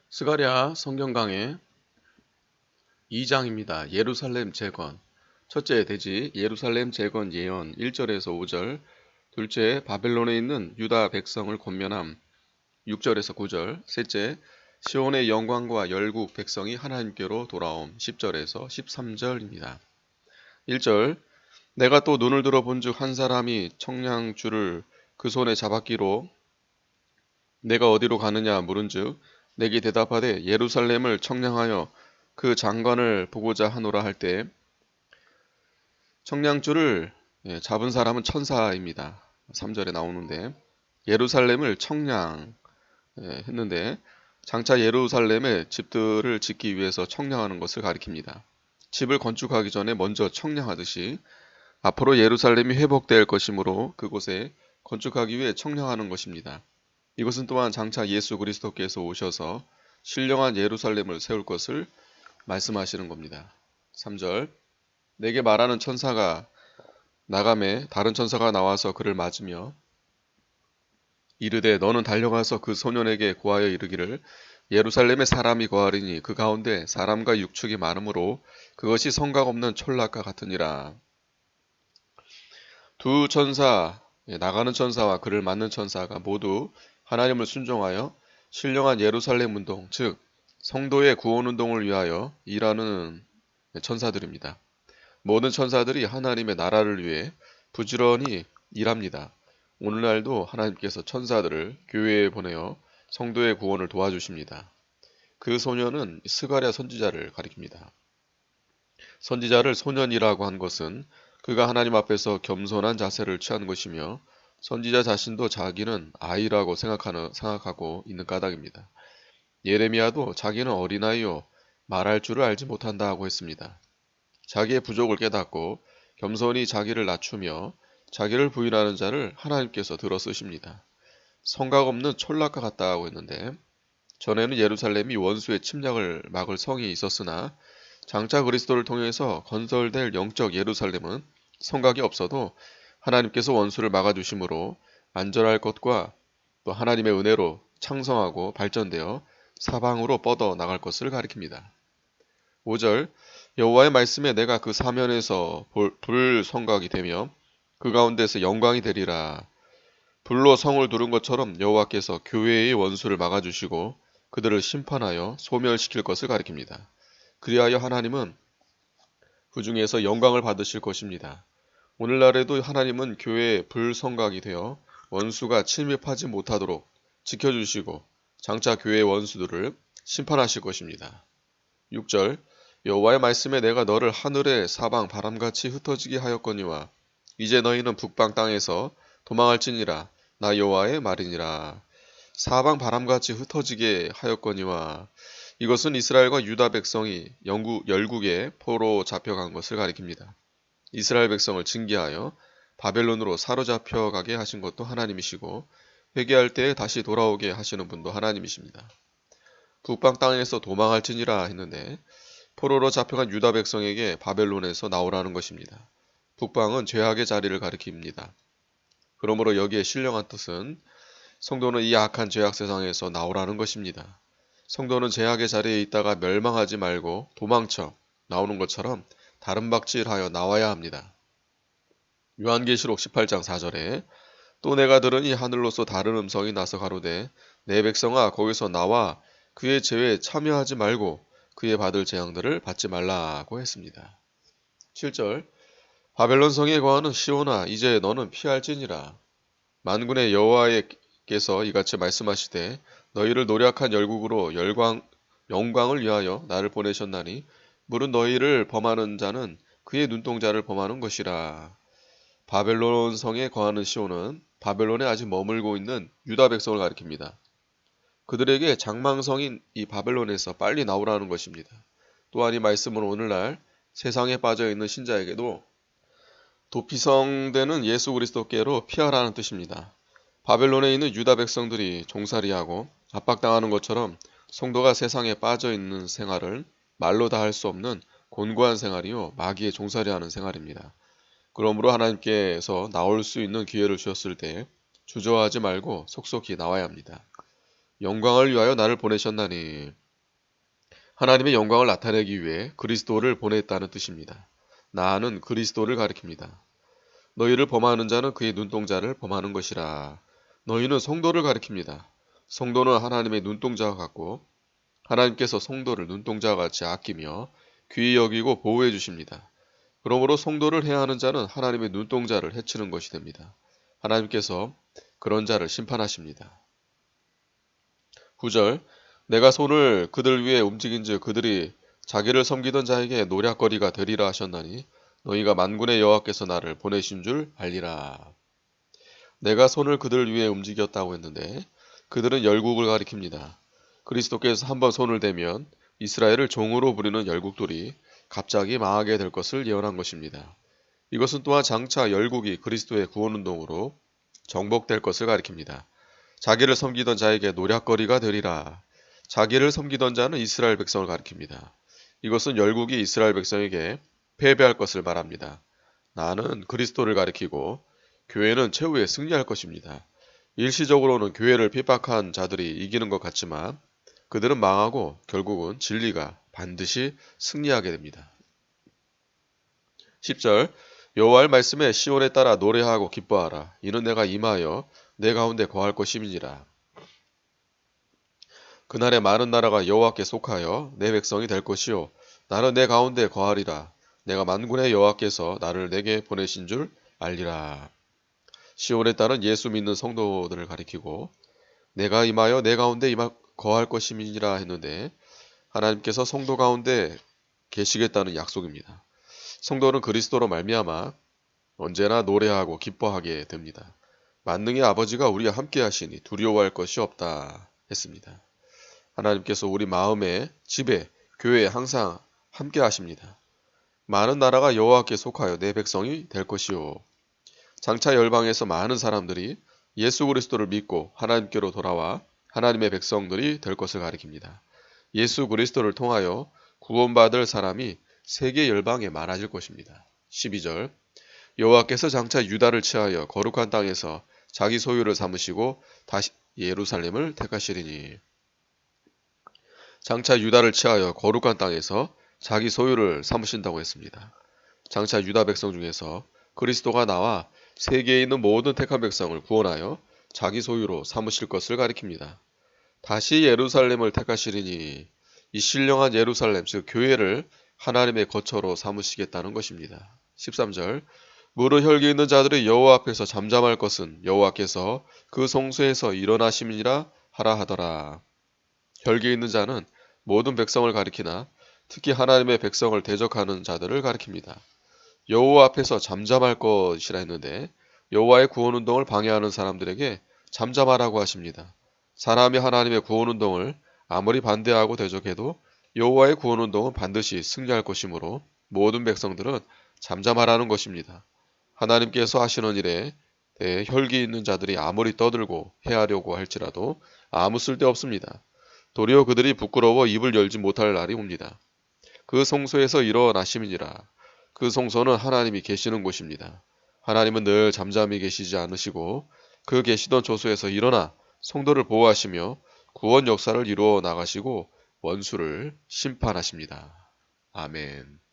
스가랴 성경 강해 2장입니다. 예루살렘 재건. 첫째 대지 예루살렘 재건 예언 1절에서 5절. 둘째 바벨론에 있는 유다 백성을 권면함 6절에서 9절. 셋째 시온의 영광과 열국 백성이 하나님께로 돌아옴 10절에서 13절입니다. 1절 내가 또 눈을 들어 본즉 한 사람이 청량줄을 그 손에 잡았기로 내가 어디로 가느냐 물은즉 내게 대답하되 예루살렘을 청량하여 그 장관을 보고자 하노라 할 때 청량줄을 잡은 사람은 천사입니다. 3절에 나오는데 예루살렘을 청량 했는데 장차 예루살렘의 집들을 짓기 위해서 청량하는 것을 가리킵니다. 집을 건축하기 전에 먼저 청량하듯이 앞으로 예루살렘이 회복될 것이므로 그곳에 건축하기 위해 청량하는 것입니다. 이것은 또한 장차 예수 그리스도께서 오셔서 신령한 예루살렘을 세울 것을 말씀하시는 겁니다. 3절 내게 말하는 천사가 나가매 다른 천사가 나와서 그를 맞으며 이르되 너는 달려가서 그 소년에게 고하여 이르기를 예루살렘에 사람이 거하리니 그 가운데 사람과 육축이 많으므로 그것이 성각 없는 촌락과 같으니라. 두 천사 나가는 천사와 그를 맞는 천사가 모두 하나님을 순종하여 신령한 예루살렘 운동, 즉 성도의 구원 운동을 위하여 일하는 천사들입니다. 모든 천사들이 하나님의 나라를 위해 부지런히 일합니다. 오늘날도 하나님께서 천사들을 교회에 보내어 성도의 구원을 도와주십니다. 그 소년은 스가랴 선지자를 가리킵니다. 선지자를 소년이라고 한 것은 그가 하나님 앞에서 겸손한 자세를 취한 것이며 선지자 자신도 자기는 아이라고 생각하고 있는 까닭입니다. 예레미야도 자기는 어린아이요 말할 줄을 알지 못한다고 했습니다. 자기의 부족을 깨닫고 겸손히 자기를 낮추며 자기를 부인하는 자를 하나님께서 들어 쓰십니다. 성각 없는 촌락과 같다고 했는데 전에는 예루살렘이 원수의 침략을 막을 성이 있었으나 장차 그리스도를 통해서 건설될 영적 예루살렘은 성각이 없어도 하나님께서 원수를 막아주심으로 안전할 것과 또 하나님의 은혜로 창성하고 발전되어 사방으로 뻗어 나갈 것을 가리킵니다. 5절 여호와의 말씀에 내가 그 사면에서 불 성각이 되며 그 가운데서 영광이 되리라. 불로 성을 두른 것처럼 여호와께서 교회의 원수를 막아주시고 그들을 심판하여 소멸시킬 것을 가리킵니다. 그리하여 하나님은 그 중에서 영광을 받으실 것입니다. 오늘날에도 하나님은 교회의 불성각이 되어 원수가 침입하지 못하도록 지켜주시고 장차 교회의 원수들을 심판하실 것입니다. 6절 여호와의 말씀에 내가 너를 하늘의 사방 바람같이 흩어지게 하였거니와 이제 너희는 북방 땅에서 도망할지니라 나 여호와의 말이니라. 사방 바람같이 흩어지게 하였거니와 이것은 이스라엘과 유다 백성이 열국의 포로 잡혀간 것을 가리킵니다. 이스라엘 백성을 징계하여 바벨론으로 사로잡혀가게 하신 것도 하나님이시고 회개할 때에 다시 돌아오게 하시는 분도 하나님이십니다. 북방 땅에서 도망할지니라 했는데 포로로 잡혀간 유다 백성에게 바벨론에서 나오라는 것입니다. 북방은 죄악의 자리를 가리킵니다. 그러므로 여기에 신령한 뜻은 성도는 이 악한 죄악 세상에서 나오라는 것입니다. 성도는 죄악의 자리에 있다가 멸망하지 말고 도망쳐 나오는 것처럼 다른 박질하여 나와야 합니다. 요한계시록 18장 4절에 또 내가 들으니 하늘로서 다른 음성이 나서 가로되 내 백성아 거기서 나와 그의 죄에 참여하지 말고 그의 받을 재앙들을 받지 말라고 했습니다. 7절 바벨론 성에 거하는 시온아 이제 너는 피할지니라. 만군의 여호와께서 이같이 말씀하시되 너희를 노력한 열국으로 영광을 위하여 나를 보내셨나니 물은 너희를 범하는 자는 그의 눈동자를 범하는 것이라. 바벨론 성에 거하는 시온은 바벨론에 아직 머물고 있는 유다 백성을 가리킵니다. 그들에게 장망성인 이 바벨론에서 빨리 나오라는 것입니다. 또한 이 말씀은 오늘날 세상에 빠져있는 신자에게도 도피성되는 예수 그리스도께로 피하라는 뜻입니다. 바벨론에 있는 유다 백성들이 종살이하고 압박당하는 것처럼 성도가 세상에 빠져있는 생활을 말로 다 할 수 없는 곤고한 생활이요 마귀의 종살이하는 생활입니다. 그러므로 하나님께서 나올 수 있는 기회를 주셨을 때 주저하지 말고 속속히 나와야 합니다. 영광을 위하여 나를 보내셨나니 하나님의 영광을 나타내기 위해 그리스도를 보냈다는 뜻입니다. 나는 그리스도를 가리킵니다. 너희를 범하는 자는 그의 눈동자를 범하는 것이라. 너희는 성도를 가리킵니다. 성도는 하나님의 눈동자와 같고 하나님께서 성도를 눈동자와 같이 아끼며 귀히 여기고 보호해 주십니다. 그러므로 성도를 해하는 자는 하나님의 눈동자를 해치는 것이 됩니다. 하나님께서 그런 자를 심판하십니다. 9절 내가 손을 그들 위에 움직인즉 그들이 자기를 섬기던 자에게 노략거리가 되리라 하셨나니 너희가 만군의 여호와께서 나를 보내신 줄 알리라. 내가 손을 그들 위에 움직였다고 했는데 그들은 열국을 가리킵니다. 그리스도께서 한번 손을 대면 이스라엘을 종으로 부리는 열국들이 갑자기 망하게 될 것을 예언한 것입니다. 이것은 또한 장차 열국이 그리스도의 구원운동으로 정복될 것을 가리킵니다. 자기를 섬기던 자에게 노략거리가 되리라. 자기를 섬기던 자는 이스라엘 백성을 가리킵니다. 이것은 열국이 이스라엘 백성에게 패배할 것을 말합니다. 나는 그리스도를 가리키고 교회는 최후에 승리할 것입니다. 일시적으로는 교회를 핍박한 자들이 이기는 것 같지만 그들은 망하고 결국은 진리가 반드시 승리하게 됩니다. 10절 여호와의 말씀에 시온에 따라 노래하고 기뻐하라. 이는 내가 임하여 내 가운데 거할 것임이니라. 그날에 많은 나라가 여호와께 속하여 내 백성이 될 것이요 나는 내 가운데 거하리라. 내가 만군의 여호와께서 나를 내게 보내신 줄 알리라. 시온에 따른 예수 믿는 성도들을 가리키고 내가 임하여 내 가운데 거할 것임이니라 했는데 하나님께서 성도 가운데 계시겠다는 약속입니다. 성도는 그리스도로 말미암아 언제나 노래하고 기뻐하게 됩니다. 만능의 아버지가 우리와 함께 하시니 두려워할 것이 없다 했습니다. 하나님께서 우리 마음에, 집에, 교회에 항상 함께 하십니다. 많은 나라가 여호와께 속하여 내 백성이 될 것이요. 장차 열방에서 많은 사람들이 예수 그리스도를 믿고 하나님께로 돌아와 하나님의 백성들이 될 것을 가리킵니다. 예수 그리스도를 통하여 구원받을 사람이 세계 열방에 많아질 것입니다. 12절 여호와께서 장차 유다를 취하여 거룩한 땅에서 자기 소유를 삼으시고 다시 예루살렘을 택하시리니 장차 유다를 취하여 거룩한 땅에서 자기 소유를 삼으신다고 했습니다. 장차 유다 백성 중에서 그리스도가 나와 세계에 있는 모든 택한 백성을 구원하여 자기 소유로 삼으실 것을 가리킵니다. 다시 예루살렘을 택하시리니 이 신령한 예루살렘 즉 교회를 하나님의 거처로 삼으시겠다는 것입니다. 13절 무릇 혈기 있는 자들이 여호와 앞에서 잠잠할 것은 여호와께서 그 성소에서 일어나심이니라 하라 하더라. 혈기 있는 자는 모든 백성을 가리키나 특히 하나님의 백성을 대적하는 자들을 가리킵니다. 여호와 앞에서 잠잠할 것이라 했는데 여호와의 구원운동을 방해하는 사람들에게 잠잠하라고 하십니다. 사람이 하나님의 구원운동을 아무리 반대하고 대적해도 여호와의 구원운동은 반드시 승리할 것이므로 모든 백성들은 잠잠하라는 것입니다. 하나님께서 하시는 일에 대해 혈기 있는 자들이 아무리 떠들고 해하려고 할지라도 아무 쓸데없습니다. 도리어 그들이 부끄러워 입을 열지 못할 날이 옵니다. 그 성소에서 일어나심이니라. 그 성소는 하나님이 계시는 곳입니다. 하나님은 늘 잠잠히 계시지 않으시고 그 계시던 조소에서 일어나 성도를 보호하시며 구원 역사를 이루어 나가시고 원수를 심판하십니다. 아멘.